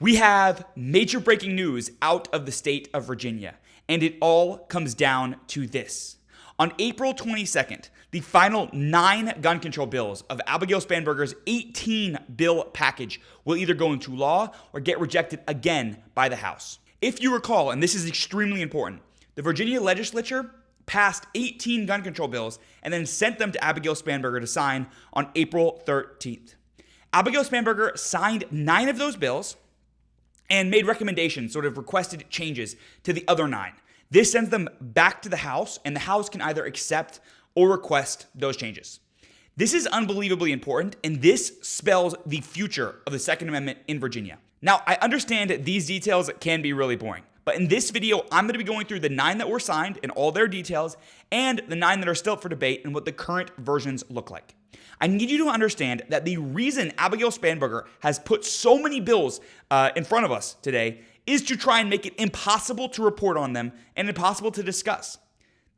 We have major breaking news out of the state of Virginia, and it all comes down to this. On April 22nd, the final 9 gun control bills of Abigail Spanberger's 18-bill package will either go into law or get rejected again by the House. If you recall, and this is extremely important, the Virginia legislature passed 18 gun control bills and then sent them to Abigail Spanberger to sign on April 13th. Abigail Spanberger signed 9 of those bills and made recommendations, sort of requested changes to the other 9. This sends them back to the House, and the House can either accept or request those changes. This is unbelievably important, and this spells the future of the Second Amendment in Virginia. Now, I understand these details can be really boring, but in this video, I'm going to be going through the 9 that were signed and all their details, and the 9 that are still up for debate and what the current versions look like. I need you to understand that the reason Abigail Spanberger has put so many bills in front of us today is to try and make it impossible to report on them and impossible to discuss.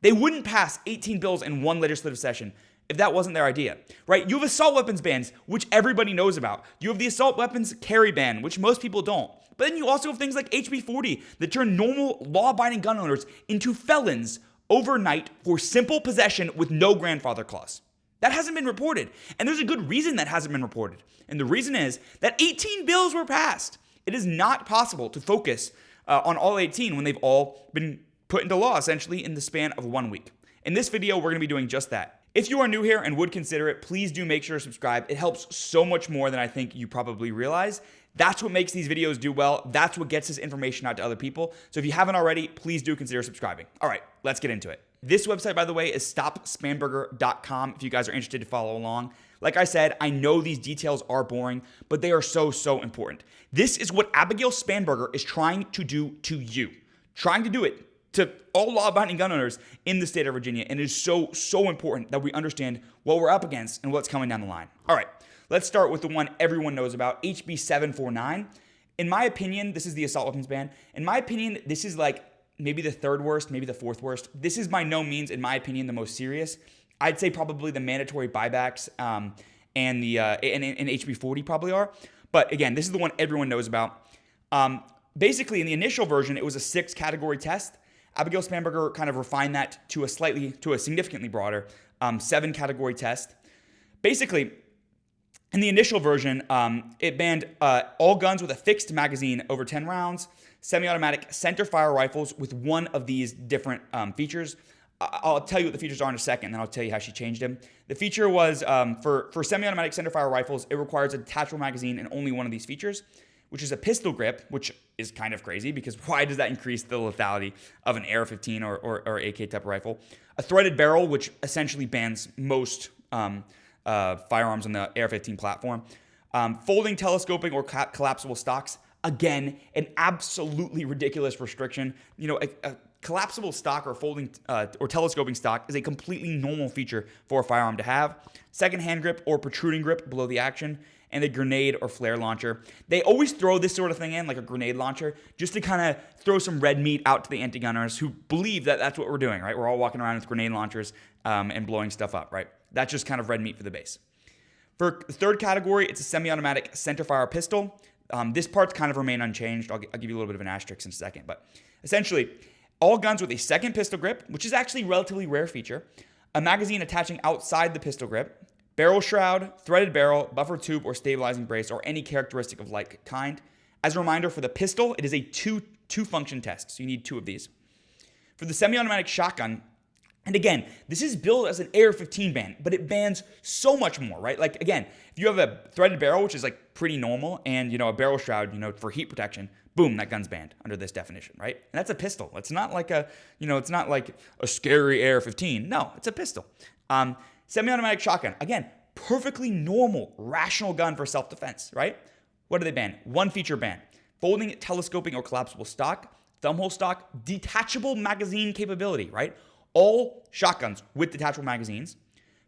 They wouldn't pass 18 bills in one legislative session if that wasn't their idea, right? You have assault weapons bans, which everybody knows about. You have the assault weapons carry ban, which most people don't. But then you also have things like HB 40 that turn normal law-abiding gun owners into felons overnight for simple possession with no grandfather clause. That hasn't been reported. And there's a good reason that hasn't been reported. And the reason is that 18 bills were passed. It is not possible to focus on all 18 when they've all been put into law essentially in the span of 1 week. In this video, we're going to be doing just that. If you are new here and would consider it, please do make sure to subscribe. It helps so much more than I think you probably realize. That's what makes these videos do well. That's what gets this information out to other people. So if you haven't already, please do consider subscribing. All right, let's get into it. This website, by the way, is stopspanberger.com if you guys are interested to follow along. Like I said, I know these details are boring, but they are so important. This is what Abigail Spanberger is trying to do to you. Trying to do it to all law-abiding gun owners in the state of Virginia. And it is so important that we understand what we're up against and what's coming down the line. All right, let's start with the one everyone knows about, HB 749. In my opinion, this is the assault weapons ban. In my opinion, this is like maybe the 3rd worst, maybe the 4th worst. This is by no means, in my opinion, the most serious. I'd say probably the mandatory buybacks and HB 40 probably are. But again, this is the one everyone knows about. Basically, in the initial version, it was a 6-category test. Abigail Spanberger kind of refined that to a significantly broader 7-category test. Basically, in the initial version, it banned all guns with a fixed magazine over 10 rounds, semi-automatic center-fire rifles with one of these different features. I'll tell you what the features are in a second, then I'll tell you how she changed them. The feature was, for semi-automatic center-fire rifles, it requires a detachable magazine and only one of these features, which is a pistol grip, which is kind of crazy because why does that increase the lethality of an AR-15 or AK type rifle? A threaded barrel, which essentially bans most firearms on the AR-15 platform. Folding, telescoping, or collapsible stocks. Again, an absolutely ridiculous restriction. You know, a collapsible stock or folding or telescoping stock is a completely normal feature for a firearm to have. Second hand grip or protruding grip below the action, and a grenade or flare launcher. They always throw this sort of thing in, like a grenade launcher, just to kind of throw some red meat out to the anti-gunners who believe that that's what we're doing, right? We're all walking around with grenade launchers and blowing stuff up, right? That's just kind of red meat for the base. For the 3rd category, it's a semi-automatic centerfire pistol. This part's kind of remain unchanged. I'll give you a little bit of an asterisk in a second, but essentially, all guns with a second pistol grip, which is actually a relatively rare feature, a magazine attaching outside the pistol grip, barrel shroud, threaded barrel, buffer tube, or stabilizing brace, or any characteristic of like kind. As a reminder, for the pistol, it is a two-function test, so you need 2 of these. For the semi-automatic shotgun, and again, this is billed as an AR-15 ban, but it bans so much more, right? Like, again, if you have a threaded barrel, which is like pretty normal, and, you know, a barrel shroud, you know, for heat protection, boom, that gun's banned under this definition, right? And that's a pistol. It's not like it's not like a scary AR-15. No, it's a pistol. Semi-automatic shotgun, again, perfectly normal, rational gun for self-defense, right? What do they ban? 1 feature ban. Folding, telescoping, or collapsible stock, thumbhole stock, detachable magazine capability, right? All shotguns with detachable magazines,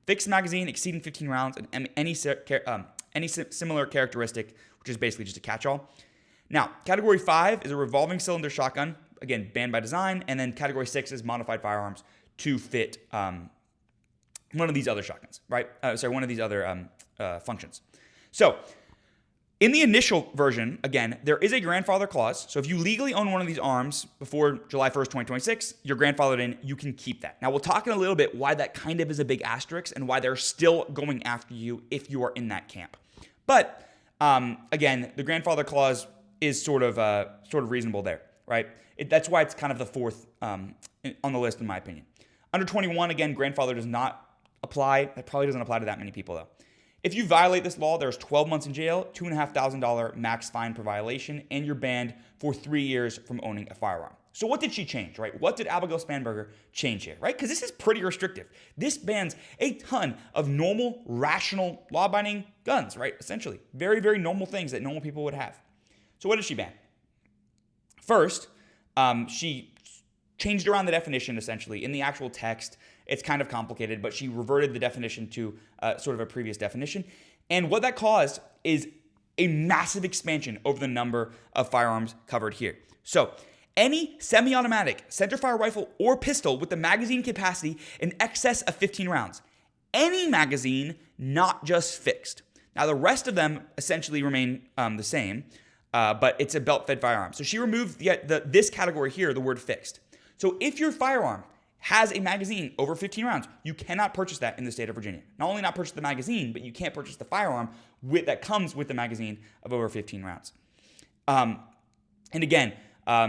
fixed magazine exceeding 15 rounds, and any similar characteristic, which is basically just a catch-all. Now, category 5 is a revolving cylinder shotgun, again, banned by design, and then category 6 is modified firearms to fit one of these other shotguns, right? One of these other functions. So In the initial version, again, there is a grandfather clause. So if you legally own one of these arms before July 1st, 2026, you're grandfathered in, you can keep that. Now, we'll talk in a little bit why that kind of is a big asterisk and why they're still going after you if you are in that camp. But again, the grandfather clause is sort of reasonable there, right? That's why it's kind of the fourth on the list, in my opinion. Under 21, again, grandfather does not apply. That probably doesn't apply to that many people, though. If you violate this law, there's 12 months in jail, $2,500 max fine per violation, and you're banned for 3 years from owning a firearm. So what did she change, right? What did Abigail Spanberger change here, right? Because this is pretty restrictive. This bans a ton of normal, rational, law-abiding guns, right? Essentially, very, very normal things that normal people would have. So what did she ban? First, she changed around the definition, essentially. In the actual text, it's kind of complicated, but she reverted the definition to sort of a previous definition. And what that caused is a massive expansion over the number of firearms covered here. So any semi-automatic centerfire rifle or pistol with the magazine capacity in excess of 15 rounds. Any magazine, not just fixed. Now, the rest of them essentially remain the same, but it's a belt-fed firearm. So she removed this category here, the word fixed. So if your firearm has a magazine over 15 rounds, you cannot purchase that in the state of Virginia. Not only not purchase the magazine, but you can't purchase the firearm that comes with the magazine of over 15 rounds. And again,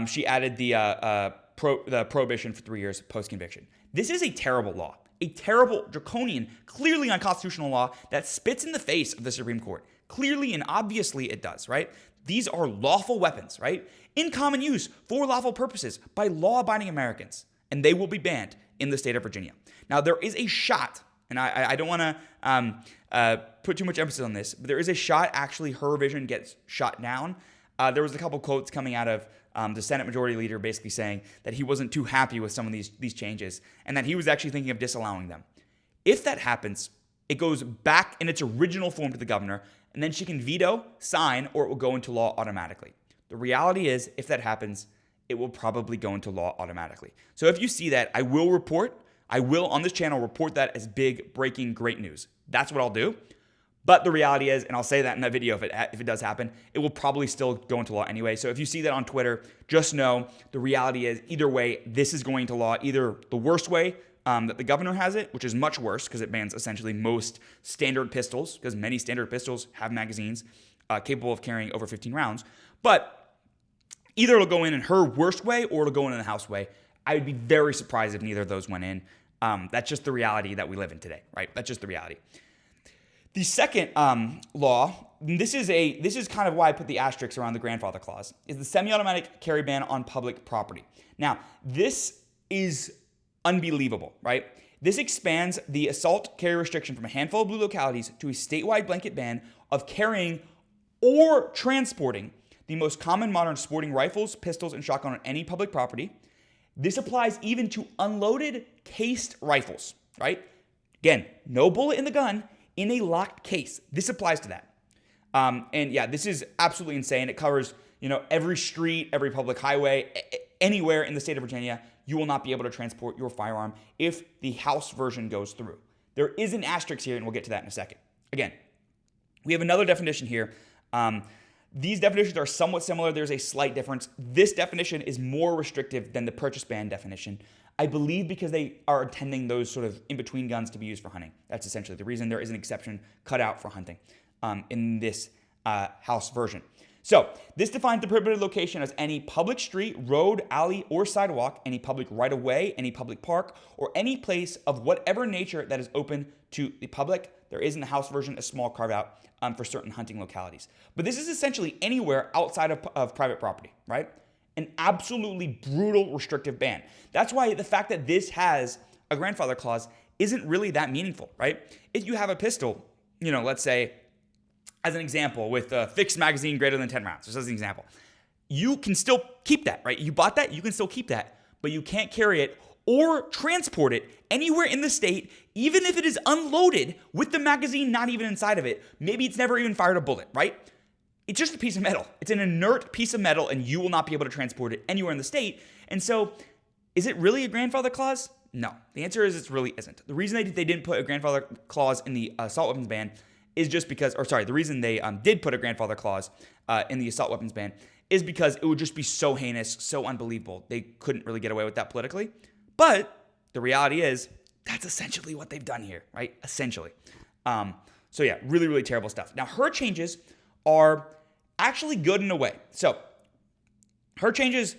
she added the prohibition for 3 years post-conviction. This is a terrible law, a terrible, draconian, clearly unconstitutional law that spits in the face of the Supreme Court. Clearly and obviously it does, right? These are lawful weapons, right? In common use for lawful purposes by law-abiding Americans, and they will be banned in the state of Virginia. Now, there is a shot, and I don't want to put too much emphasis on this, but there is a shot actually her revision gets shot down. There was a couple quotes coming out of the Senate Majority Leader basically saying that he wasn't too happy with some of these changes and that he was actually thinking of disallowing them. If that happens, it goes back in its original form to the governor, and then she can veto, sign, or it will go into law automatically. The reality is, if that happens, it will probably go into law automatically. So if you see that, I will on this channel report that as big, breaking, great news. That's what I'll do. But the reality is, and I'll say that in that video if it does happen, it will probably still go into law anyway. So if you see that on Twitter, just know the reality is either way, this is going to law, either the worst way that the governor has it, which is much worse because it bans essentially most standard pistols, because many standard pistols have magazines capable of carrying over 15 rounds. But either it'll go in her worst way or it'll go in the House way. I would be very surprised if neither of those went in. That's just the reality that we live in today, right? That's just the reality. The second law, this is kind of why I put the asterisk around the grandfather clause, is the semi-automatic carry ban on public property. Now, this is unbelievable, right? This expands the assault carry restriction from a handful of blue localities to a statewide blanket ban of carrying or transporting the most common modern sporting rifles, pistols, and shotgun on any public property. This applies even to unloaded cased rifles, right? Again, no bullet in the gun, in a locked case. This applies to that. And yeah, this is absolutely insane. It covers, every street, every public highway, anywhere in the state of Virginia. You will not be able to transport your firearm if the House version goes through. There is an asterisk here, and we'll get to that in a second. Again, we have another definition here. These definitions are somewhat similar. There's a slight difference. This definition is more restrictive than the purchase ban definition, I believe, because they are intending those sort of in-between guns to be used for hunting. That's essentially the reason there is an exception cut out for hunting in this House version. So this defines the prohibited location as any public street, road, alley, or sidewalk, any public right-of-way, any public park, or any place of whatever nature that is open to the public. There is in the House version a small carve-out for certain hunting localities. But this is essentially anywhere outside of private property, right? An absolutely brutal restrictive ban. That's why the fact that this has a grandfather clause isn't really that meaningful, right? If you have a pistol, let's say, as an example, with a fixed magazine greater than 10 rounds, just as an example, you can still keep that, right? You bought that, you can still keep that, but you can't carry it or transport it anywhere in the state, even if it is unloaded with the magazine not even inside of it. Maybe it's never even fired a bullet, right? It's just a piece of metal. It's an inert piece of metal, and you will not be able to transport it anywhere in the state. And so, is it really a grandfather clause? No. The answer is it really isn't. The reason they didn't put a grandfather clause in the assault weapons ban is just because, or sorry, the reason they did put a grandfather clause in the assault weapons ban is because it would just be so heinous, so unbelievable. They couldn't really get away with that politically. But the reality is that's essentially what they've done here, right? Essentially. So yeah, really, really terrible stuff. Now, her changes are actually good in a way. So her changes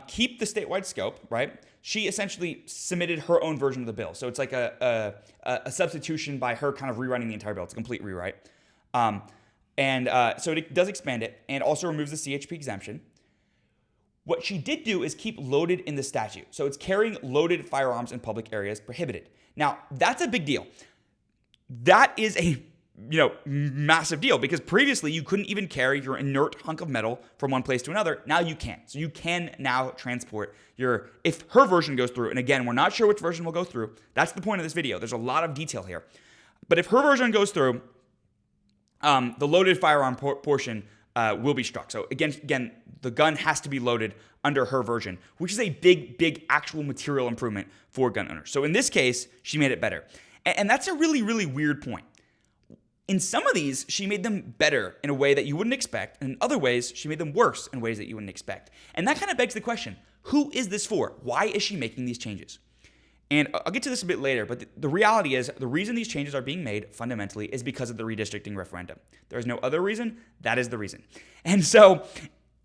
keep the statewide scope, right? She essentially submitted her own version of the bill. So it's like a substitution by her kind of rewriting the entire bill. It's a complete rewrite. So it does expand it and also removes the CHP exemption. What she did do is keep loaded in the statute. So it's carrying loaded firearms in public areas prohibited. Now, that's a big deal. That is a massive deal because previously you couldn't even carry your inert hunk of metal from one place to another. Now you can. So you can now transport if her version goes through, and again, we're not sure which version will go through. That's the point of this video. There's a lot of detail here. But if her version goes through, the loaded firearm portion will be struck. So again, the gun has to be loaded under her version, which is a big actual material improvement for gun owners. So in this case, she made it better. And that's a really, really weird point. In some of these, she made them better in a way that you wouldn't expect, and in other ways, she made them worse in ways that you wouldn't expect. And that kind of begs the question, who is this for? Why is she making these changes? And I'll get to this a bit later, but the reality is the reason these changes are being made fundamentally is because of the redistricting referendum. There is no other reason. That is the reason. And so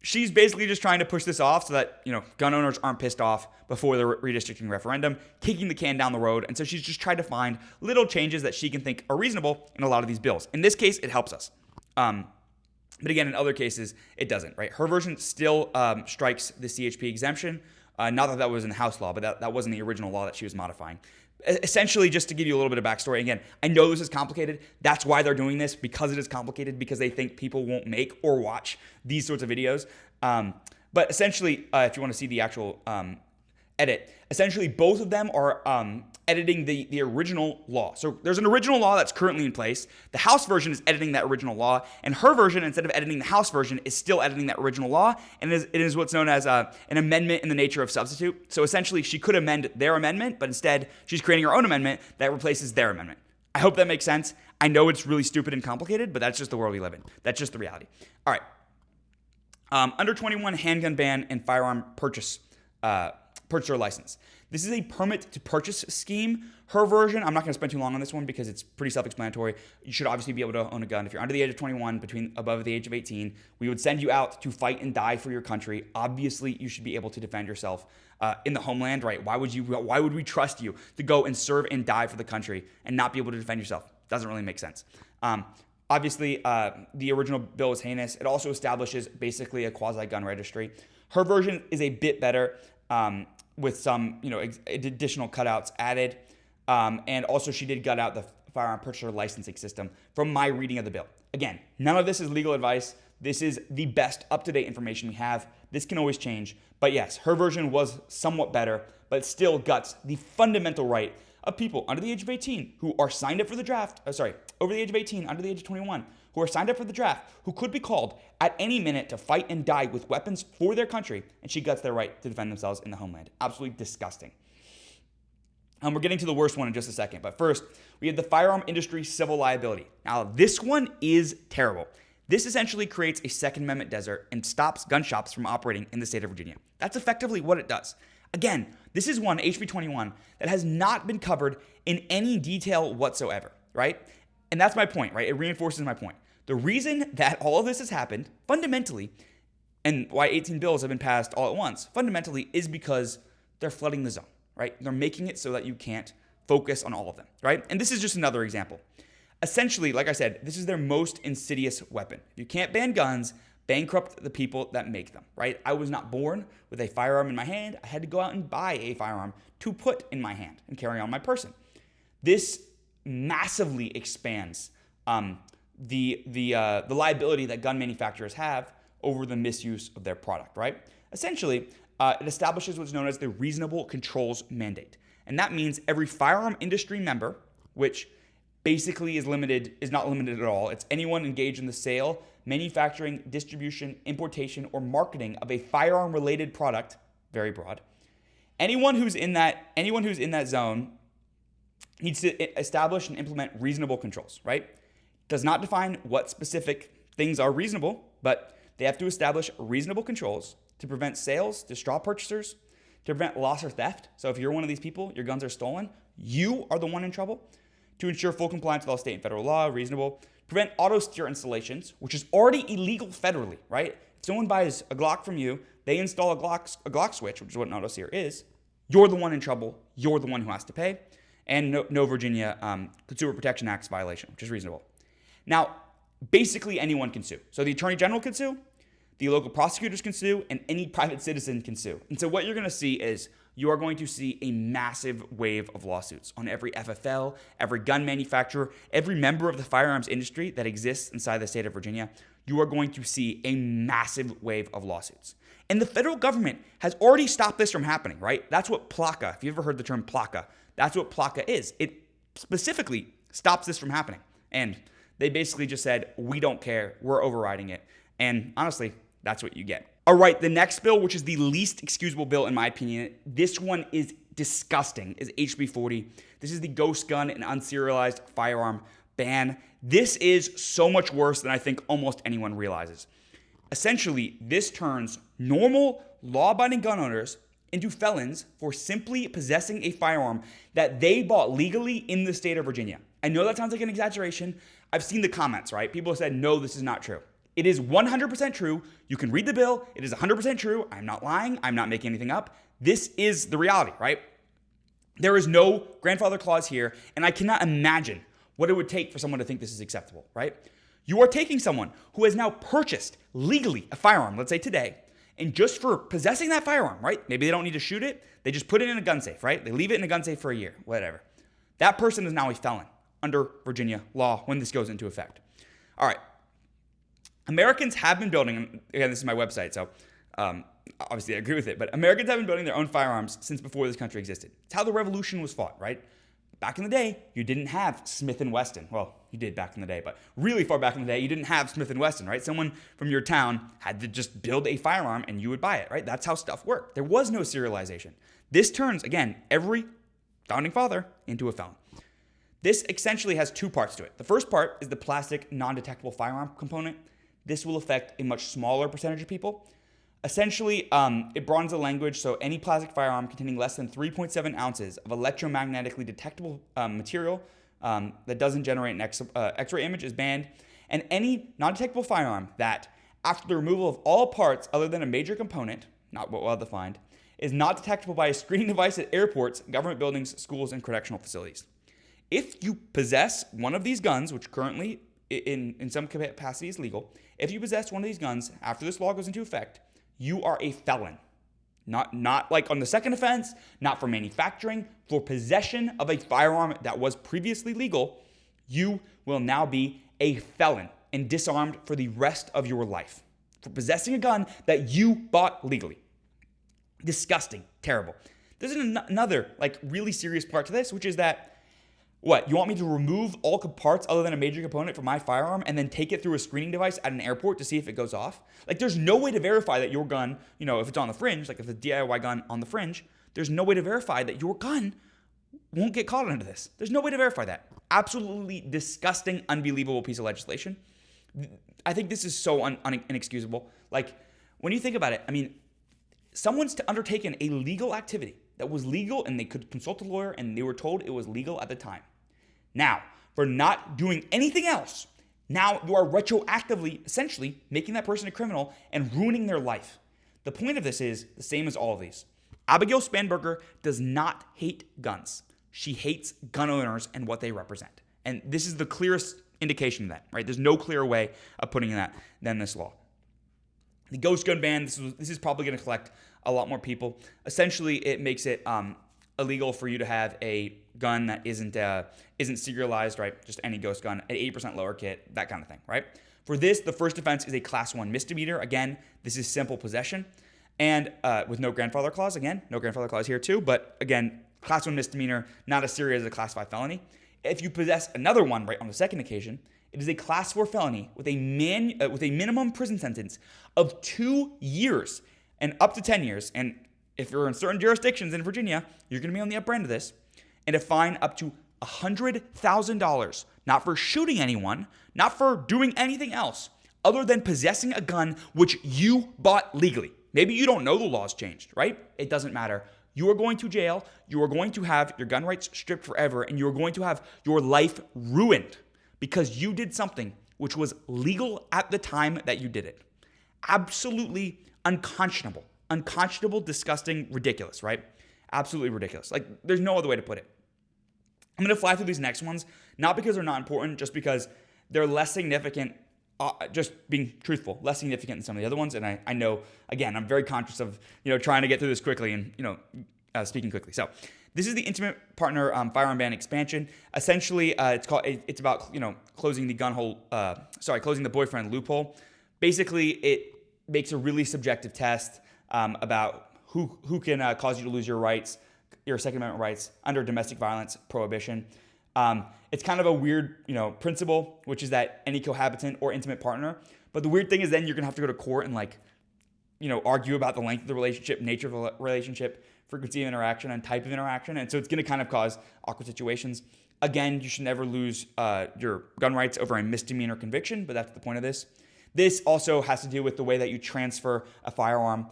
she's basically just trying to push this off so that, gun owners aren't pissed off before the redistricting referendum, kicking the can down the road. And so she's just trying to find little changes that she can think are reasonable in a lot of these bills. In this case, it helps us. But again, in other cases, it doesn't, right? Her version still strikes the CHP exemption. Not that was in the House law, but that wasn't the original law that she was modifying. Essentially, just to give you a little bit of backstory, again, I know this is complicated. That's why they're doing this, because it is complicated, because they think people won't make or watch these sorts of videos. But essentially, if you want to see the actual edit, essentially both of them are editing the original law. So there's an original law that's currently in place. The House version is editing that original law, and her version, instead of editing the House version, is still editing that original law, and it is what's known as an amendment in the nature of substitute. So essentially, she could amend their amendment, but instead, she's creating her own amendment that replaces their amendment. I hope that makes sense. I know it's really stupid and complicated, but that's just the world we live in. That's just the reality. All right. Under 21 handgun ban and firearm purchaser license. This is a permit to purchase scheme. Her version, I'm not going to spend too long on this one because it's pretty self-explanatory. You should obviously be able to own a gun. If you're under the age of 21, above the age of 18, we would send you out to fight and die for your country. Obviously, you should be able to defend yourself in the homeland, right? Why would we trust you to go and serve and die for the country and not be able to defend yourself? Doesn't really make sense. Obviously, the original bill is heinous. It also establishes basically a quasi-gun registry. Her version is a bit better. With some, additional cutouts added. And also she did gut out the firearm purchaser licensing system from my reading of the bill. Again, none of this is legal advice. This is the best up-to-date information we have. This can always change. But yes, her version was somewhat better, but it still guts the fundamental right of people under the age of 18 who are signed up for the draft, over the age of 18, under the age of 21, who are signed up for the draft, who could be called at any minute to fight and die with weapons for their country, and she guts their right to defend themselves in the homeland. Absolutely disgusting. We're getting to the worst one in just a second, but first, we have the firearm industry civil liability. Now, this one is terrible. This essentially creates a Second Amendment desert and stops gun shops from operating in the state of Virginia. That's effectively what it does. Again, this is one, HB 21, that has not been covered in any detail whatsoever, right? And that's my point, right? It reinforces my point. The reason that all of this has happened, fundamentally, and why 18 bills have been passed all at once, fundamentally, is because they're flooding the zone, right? They're making it so that you can't focus on all of them, right? And this is just another example. Essentially, like I said, this is their most insidious weapon. You can't ban guns, bankrupt the people that make them, right? I was not born with a firearm in my hand. I had to go out and buy a firearm to put in my hand and carry on my person. This massively expands the liability that gun manufacturers have over the misuse of their product, right? Essentially, it establishes what's known as the reasonable controls mandate. And that means every firearm industry member, which basically is not limited at all. It's anyone engaged in the sale, manufacturing, distribution, importation, or marketing of a firearm-related product, very broad. Anyone who's in that zone needs to establish and implement reasonable controls, right? does not define what specific things are reasonable, but they have to establish reasonable controls to prevent sales to straw purchasers, to prevent loss or theft. So if you're one of these people, your guns are stolen, you are the one in trouble. To ensure full compliance with all state and federal law, reasonable. Prevent auto steer installations, which is already illegal federally, right? If someone buys a Glock from you, they install a Glock switch, which is what an auto steer is. You're the one in trouble. You're the one who has to pay. And no Virginia Consumer Protection Act's violation, which is reasonable. Now, basically anyone can sue. So the Attorney General can sue, the local prosecutors can sue, and any private citizen can sue. And so what you're going to see is you are going to see a massive wave of lawsuits on every FFL, every gun manufacturer, every member of the firearms industry that exists inside the state of Virginia. You are going to see a massive wave of lawsuits. And the federal government has already stopped this from happening, right? That's what PLACA, if you've ever heard the term PLACA, that's what PLACA is. It specifically stops this from happening. And they basically just said, we don't care, we're overriding it. And honestly, that's what you get. All right, the next bill, which is the least excusable bill in my opinion, this one is disgusting, is HB 40. This is the ghost gun and unserialized firearm ban. This is so much worse than I think almost anyone realizes. Essentially, this turns normal law-abiding gun owners into felons for simply possessing a firearm that they bought legally in the state of Virginia. I know that sounds like an exaggeration. I've seen the comments, right? People have said, no, this is not true. It is 100% true. You can read the bill. It is 100% true. I'm not lying. I'm not making anything up. This is the reality, right? There is no grandfather clause here, and I cannot imagine what it would take for someone to think this is acceptable, right? You are taking someone who has now purchased legally a firearm, let's say today, and just for possessing that firearm, right? Maybe they don't need to shoot it. They just put it in a gun safe, right? They leave it in a gun safe for a year, whatever. That person is now a felon under Virginia law when this goes into effect. All right. Americans have been building, again, this is my website, so obviously I agree with it, but Americans have been building their own firearms since before this country existed. It's how the revolution was fought, right? Back in the day, you didn't have Smith & Wesson. Well, you did back in the day, but really far back in the day, you didn't have Smith & Wesson, right? Someone from your town had to just build a firearm and you would buy it, right? That's how stuff worked. There was no serialization. This turns, again, every founding father into a felon. This essentially has two parts to it. The first part is the plastic non-detectable firearm component. This will affect a much smaller percentage of people. Essentially, it broadens the language, so any plastic firearm containing less than 3.7 ounces of electromagnetically detectable material that doesn't generate an X-ray image is banned, and any non-detectable firearm that, after the removal of all parts other than a major component, not well defined, is not detectable by a screening device at airports, government buildings, schools, and correctional facilities. If you possess one of these guns, which currently in some capacity is legal, if you possess one of these guns after this law goes into effect, you are a felon. Not like on the second offense, not for manufacturing, for possession of a firearm that was previously legal, you will now be a felon and disarmed for the rest of your life for possessing a gun that you bought legally. Disgusting, terrible. There's another really serious part to this, which is that what, you want me to remove all parts other than a major component from my firearm and then take it through a screening device at an airport to see if it goes off? There's no way to verify that your gun, if it's on the fringe, if it's a DIY gun on the fringe, there's no way to verify that your gun won't get caught under this. There's no way to verify that. Absolutely disgusting, unbelievable piece of legislation. I think this is so inexcusable. When you think about it, someone's undertaken a legal activity that was legal and they could consult a lawyer and they were told it was legal at the time. Now, for not doing anything else, now you are retroactively, essentially, making that person a criminal and ruining their life. The point of this is the same as all of these. Abigail Spanberger does not hate guns. She hates gun owners and what they represent. And this is the clearest indication of that, right? There's no clearer way of putting that than this law. The ghost gun ban, this is probably going to collect a lot more people. Essentially, it makes it illegal for you to have a gun that isn't serialized, right? Just any ghost gun, an 80% lower kit, that kind of thing, right? For this, the first offense is a Class 1 misdemeanor. Again, this is simple possession. And with no grandfather clause, again, no grandfather clause here too, but again, Class 1 misdemeanor, not as serious as a Class 5 felony. If you possess another one, right, on the second occasion, it is a Class 4 felony with a minimum prison sentence of 2 years and up to 10 years. And if you're in certain jurisdictions in Virginia, you're going to be on the upper end of this. And a fine up to $100,000, not for shooting anyone, not for doing anything else other than possessing a gun which you bought legally. Maybe you don't know the laws changed, right? It doesn't matter. You are going to jail. You are going to have your gun rights stripped forever, and you are going to have your life ruined because you did something which was legal at the time that you did it. Absolutely unconscionable. Unconscionable, disgusting, ridiculous, right? Absolutely ridiculous. Like, there's no other way to put it. I'm going to fly through these next ones, not because they're not important, just because they're less significant, just being truthful, less significant than some of the other ones. And I know, again, I'm very conscious of, trying to get through this quickly and, speaking quickly. So this is the intimate partner firearm ban expansion. Essentially, it's about, closing the boyfriend loophole. Basically, it makes a really subjective test about who can cause you to lose your rights, your Second Amendment rights under domestic violence prohibition. It's kind of a weird, principle, which is that any cohabitant or intimate partner. But the weird thing is then you're gonna have to go to court and argue about the length of the relationship, nature of the relationship, frequency of interaction, and type of interaction. And so it's gonna kind of cause awkward situations. Again, you should never lose your gun rights over a misdemeanor conviction, but that's the point of this. This also has to do with the way that you transfer a firearm.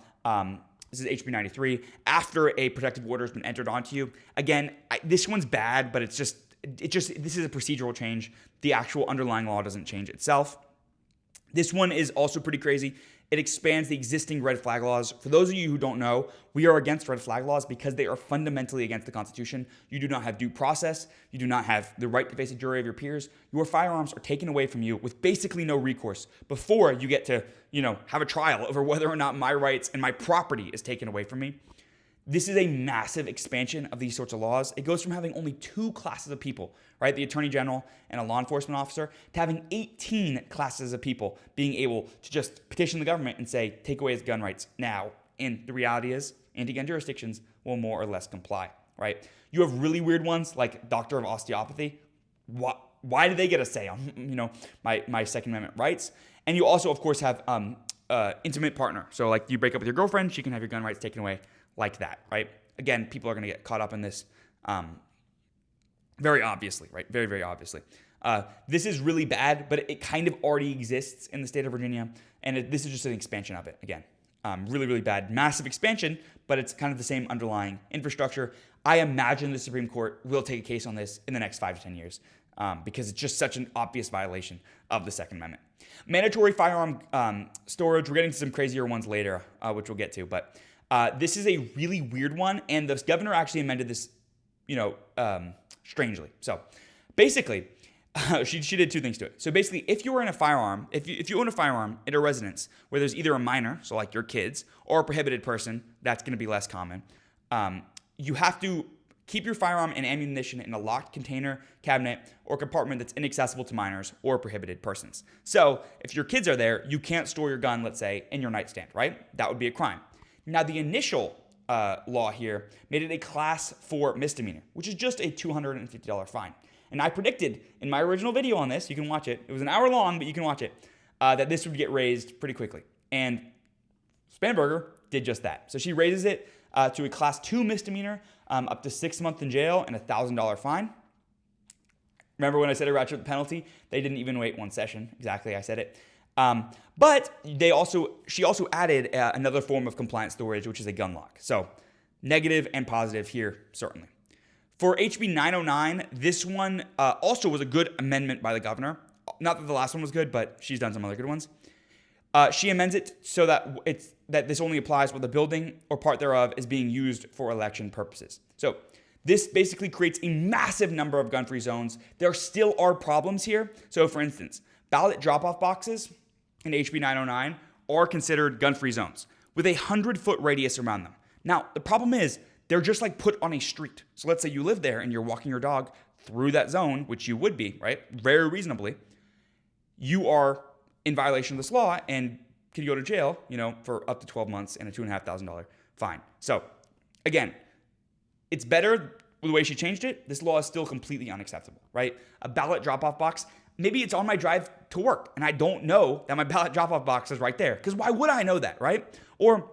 This is HB 93 after a protective order has been entered onto you. Again, this one's bad, but this is a procedural change. The actual underlying law doesn't change itself. This one is also pretty crazy. It expands the existing red flag laws. For those of you who don't know, we are against red flag laws because they are fundamentally against the Constitution. You do not have due process. You do not have the right to face a jury of your peers. Your firearms are taken away from you with basically no recourse before you get to, have a trial over whether or not my rights and my property is taken away from me. This is a massive expansion of these sorts of laws. It goes from having only 2 classes of people, right? The attorney general and a law enforcement officer, to having 18 classes of people being able to just petition the government and say, take away his gun rights now. And the reality is, anti-gun jurisdictions will more or less comply, right? You have really weird ones like doctor of osteopathy. Why do they get a say on, my Second Amendment rights? And you also, of course, have intimate partner. So you break up with your girlfriend, she can have your gun rights taken away. Like that, right? Again, people are going to get caught up in this very obviously, right? Very, very obviously. This is really bad, but it kind of already exists in the state of Virginia, and this is just an expansion of it. Again, really, really bad. Massive expansion, but it's kind of the same underlying infrastructure. I imagine the Supreme Court will take a case on this in the next 5 to 10 years because it's just such an obvious violation of the Second Amendment. Mandatory firearm storage. We're getting to some crazier ones later, which we'll get to, but this is a really weird one, and the governor actually amended this, strangely. So basically, she did 2 things to it. So basically, if you own a firearm in a residence where there's either a minor, so like your kids, or a prohibited person, that's going to be less common. You have to keep your firearm and ammunition in a locked container, cabinet, or compartment that's inaccessible to minors or prohibited persons. So if your kids are there, you can't store your gun, let's say, in your nightstand, right? That would be a crime. Now, the initial law here made it a class 4 misdemeanor, which is just a $250 fine. And I predicted in my original video on this, you can watch it, it was an hour long, but you can watch it, that this would get raised pretty quickly. And Spanberger did just that. So she raises it to a class 2 misdemeanor, up to 6 months in jail and a $1,000 fine. Remember when I said a ratchet penalty? They didn't even wait 1 session. Exactly, I said it. But she also added another form of compliant storage, which is a gun lock. So negative and positive here, certainly. For HB 909, this one also was a good amendment by the governor. Not that the last one was good, but she's done some other good ones. She amends it so that this only applies when the building or part thereof is being used for election purposes. So this basically creates a massive number of gun-free zones. There still are problems here. So for instance, ballot drop-off boxes in HB 909 are considered gun-free zones with a 100-foot radius around them. Now, the problem is they're just put on a street. So let's say you live there and you're walking your dog through that zone, which you would be, right? Very reasonably. You are in violation of this law and could go to jail, for up to 12 months and a $2,500 fine. So again, it's better the way she changed it. This law is still completely unacceptable, right? A ballot drop-off box, maybe it's on my drive to work and I don't know that my ballot drop-off box is right there. Because why would I know that, right? Or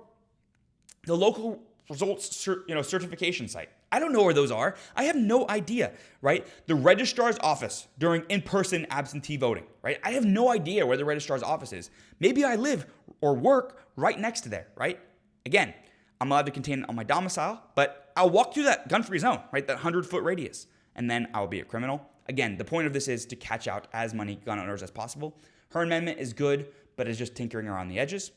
the local results certification site. I don't know where those are. I have no idea, right? The registrar's office during in-person absentee voting, right? I have no idea where the registrar's office is. Maybe I live or work right next to there, right? Again, I'm allowed to contain it on my domicile, but I'll walk through that gun-free zone, right? That 100-foot radius, and then I'll be a criminal. Again, the point of this is to catch out as many gun owners as possible. Her amendment is good, but it's just tinkering around the edges.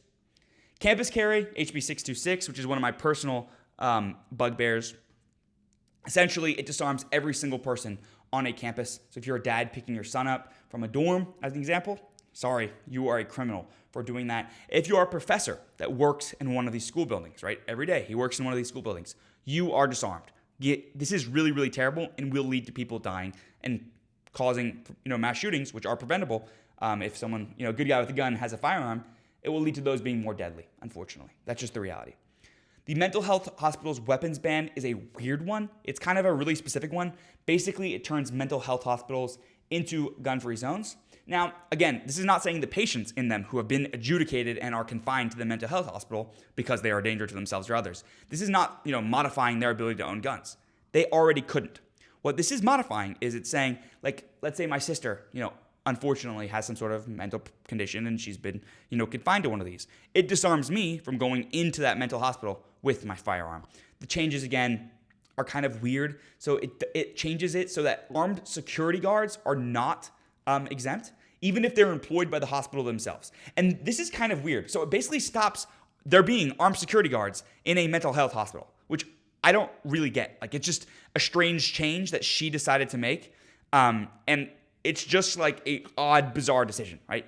Campus carry, HB 626, which is one of my personal bugbears. Essentially, it disarms every single person on a campus. So if you're a dad picking your son up from a dorm, as an example, sorry, you are a criminal for doing that. If you are a professor that works in one of these school buildings, right, every day he works in one of these school buildings, you are disarmed. This is really, really terrible and will lead to people dying and causing, mass shootings, which are preventable. If someone, a good guy with a gun has a firearm, it will lead to those being more deadly, unfortunately. That's just the reality. The mental health hospital's weapons ban is a weird one. It's kind of a really specific one. Basically, it turns mental health hospitals into gun-free zones. Now, again, this is not saying the patients in them who have been adjudicated and are confined to the mental health hospital because they are a danger to themselves or others. This is not, modifying their ability to own guns. They already couldn't. What this is modifying is it's saying, like, let's say my sister, unfortunately has some sort of mental condition and she's been, confined to one of these. It disarms me from going into that mental hospital with my firearm. The changes, again, are kind of weird. So it changes it so that armed security guards are not exempt, even if they're employed by the hospital themselves. And this is kind of weird. So it basically stops there being armed security guards in a mental health hospital, which I don't really get. Like, it's just a strange change that she decided to make. And it's just like a odd, bizarre decision, right?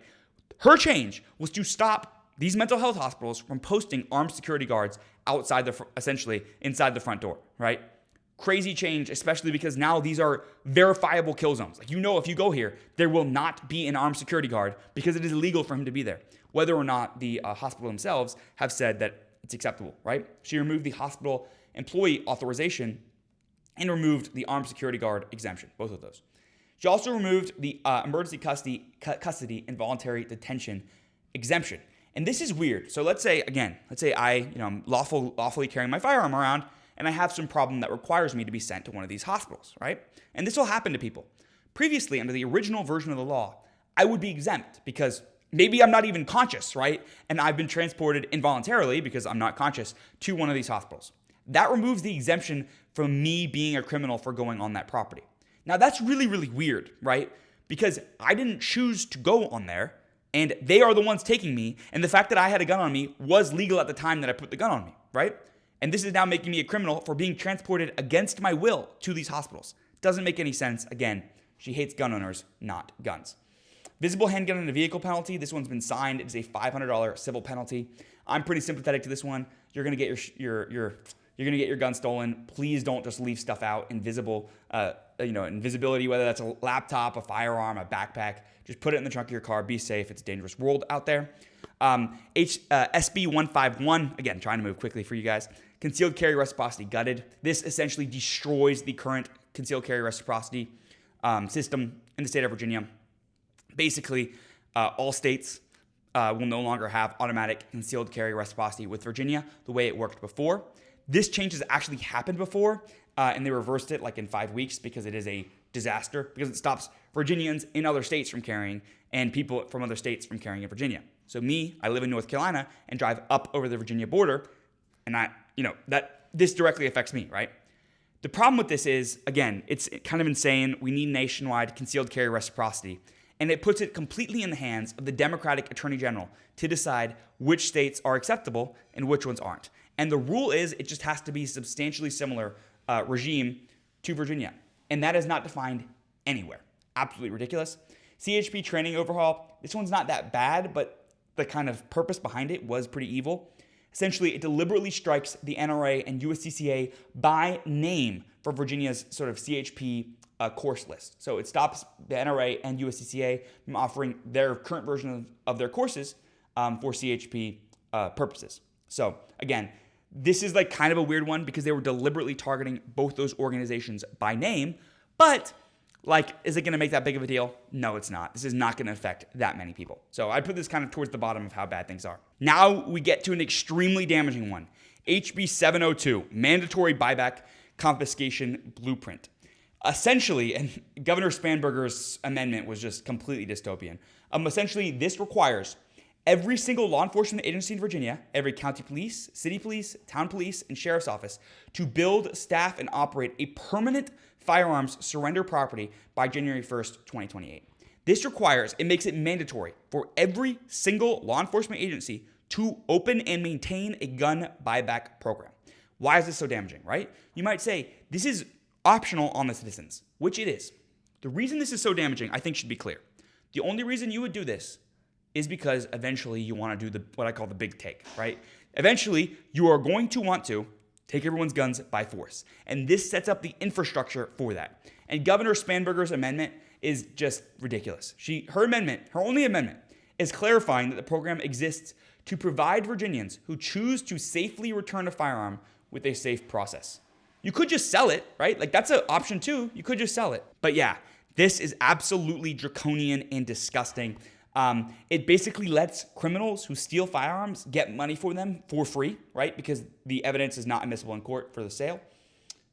Her change was to stop these mental health hospitals from posting armed security guards outside essentially inside the front door, right? Crazy change, especially because now these are verifiable kill zones. Like, if you go here, there will not be an armed security guard because it is illegal for him to be there, whether or not the hospital themselves have said that it's acceptable, right? She removed the hospital employee authorization and removed the armed security guard exemption, both of those. She also removed the emergency custody and voluntary detention exemption. And this is weird. So let's say I'm lawfully carrying my firearm around and I have some problem that requires me to be sent to one of these hospitals, right? And this will happen to people. Previously, under the original version of the law, I would be exempt because maybe I'm not even conscious, right? And I've been transported involuntarily because I'm not conscious to one of these hospitals. That removes the exemption from me being a criminal for going on that property. Now, that's really, really weird, right? Because I didn't choose to go on there, and they are the ones taking me, and the fact that I had a gun on me was legal at the time that I put the gun on me, right? And this is now making me a criminal for being transported against my will to these hospitals. Doesn't make any sense. Again, she hates gun owners, not guns. Visible handgun in a vehicle penalty. This one's been signed. It is a $500 civil penalty. I'm pretty sympathetic to this one. You're gonna get your gun stolen. Please don't just leave stuff out invisible. Invisibility, whether that's a laptop, a firearm, a backpack. Just put it in the trunk of your car. Be safe. It's a dangerous world out there. SB 151, again, trying to move quickly for you guys. Concealed carry reciprocity gutted. This essentially destroys the current concealed carry reciprocity system in the state of Virginia. Basically, all states will no longer have automatic concealed carry reciprocity with Virginia the way it worked before. This change has actually happened before, and they reversed it like in 5 weeks because it is a disaster, because it stops Virginians in other states from carrying and people from other states from carrying in Virginia. So I live in North Carolina and drive up over the Virginia border, and this directly affects me, right? The problem with this is, again, it's kind of insane. We need nationwide concealed carry reciprocity, and it puts it completely in the hands of the Democratic Attorney General to decide which states are acceptable and which ones aren't. And the rule is it just has to be substantially similar regime to Virginia, and that is not defined anywhere. Absolutely ridiculous. CHP training overhaul. This one's not that bad, but the kind of purpose behind it was pretty evil. Essentially, it deliberately strikes the NRA and USCCA by name for Virginia's sort of CHP course list. So it stops the NRA and USCCA from offering their current version of their courses for CHP purposes. So again, this is like kind of a weird one because they were deliberately targeting both those organizations by name, but is it going to make that big of a deal? No, it's not. This is not going to affect that many people. So I put this kind of towards the bottom of how bad things are. Now we get to an extremely damaging one. HB 702, mandatory buyback confiscation blueprint. Essentially, and Governor Spanberger's amendment was just completely dystopian. Essentially, this requires every single law enforcement agency in Virginia, every county police, city police, town police, and sheriff's office to build, staff, and operate a permanent firearms surrender property by January 1st, 2028. This requires, it makes it mandatory for every single law enforcement agency to open and maintain a gun buyback program. Why is this so damaging, right? You might say, this is optional on the citizens, which it is. The reason this is so damaging, I think, should be clear. The only reason you would do this is because eventually you want to do what I call the big take, right? Eventually, you are going to want to take everyone's guns by force. And this sets up the infrastructure for that. And Governor Spanberger's amendment is just ridiculous. Her only amendment, is clarifying that the program exists to provide Virginians who choose to safely return a firearm with a safe process. You could just sell it, right? Like that's an option too. You could just sell it. But yeah, this is absolutely draconian and disgusting. It basically lets criminals who steal firearms get money for them for free, right? Because the evidence is not admissible in court for the sale.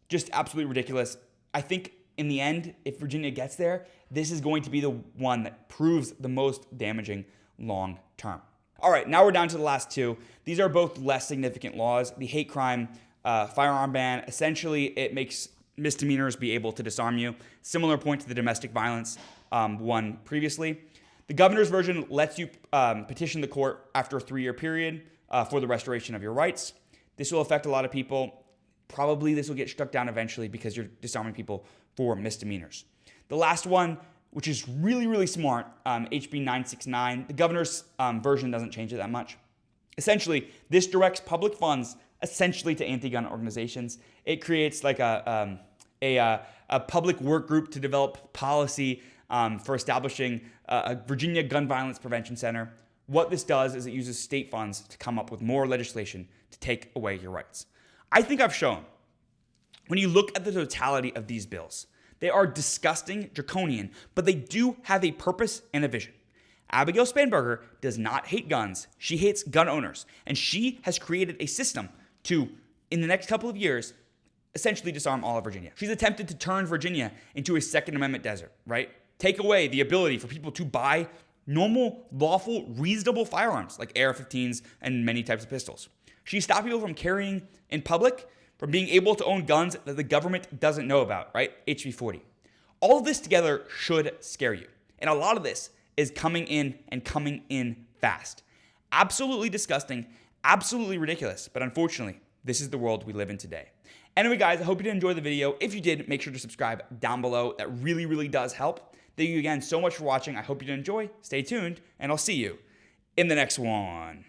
Just absolutely ridiculous. I think in the end, if Virginia gets there, this is going to be the one that proves the most damaging long term. All right, now we're down to the last two. These are both less significant laws. The hate crime firearm ban, essentially it makes misdemeanors be able to disarm you. Similar point to the domestic violence one previously. The governor's version lets you petition the court after a 3-year period for the restoration of your rights. This will affect a lot of people. Probably this will get struck down eventually because you're disarming people for misdemeanors. The last one, which is really, really smart, HB 969. The governor's version doesn't change it that much. Essentially, this directs public funds essentially to anti-gun organizations. It creates like a public work group to develop policy for establishing a Virginia Gun Violence Prevention Center. What this does is it uses state funds to come up with more legislation to take away your rights. I think I've shown, when you look at the totality of these bills, they are disgusting, draconian, but they do have a purpose and a vision. Abigail Spanberger does not hate guns. She hates gun owners. And she has created a system to, in the next couple of years, essentially disarm all of Virginia. She's attempted to turn Virginia into a Second Amendment desert, right? Take away the ability for people to buy normal, lawful, reasonable firearms like AR-15s and many types of pistols. She stopped people from carrying in public, from being able to own guns that the government doesn't know about, right? HB 40. All of this together should scare you. And a lot of this is coming in fast. Absolutely disgusting, absolutely ridiculous, but unfortunately, this is the world we live in today. Anyway, guys, I hope you did enjoy the video. If you did, make sure to subscribe down below. That really, really does help. Thank you again so much for watching. I hope you did enjoy. Stay tuned, and I'll see you in the next one.